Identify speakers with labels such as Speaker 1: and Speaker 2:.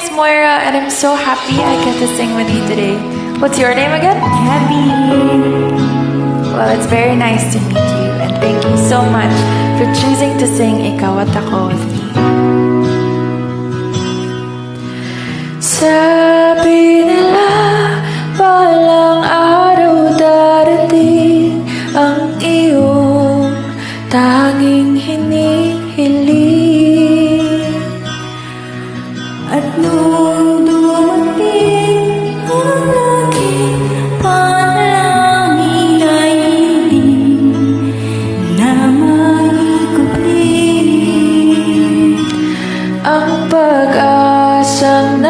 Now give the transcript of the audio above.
Speaker 1: it's Moira, and I'm so happy I get to sing with you today. What's your name again?
Speaker 2: Happy.
Speaker 1: Well, it's very nice to meet you, and thank you so much for choosing to sing Ikaw at Ako with me. Sabi nila, balang araw darating ang iyong tanging hinihiling.
Speaker 2: At nung dumating ang aking panalangin ay hindi na maikumpli.
Speaker 1: Ang pag-asang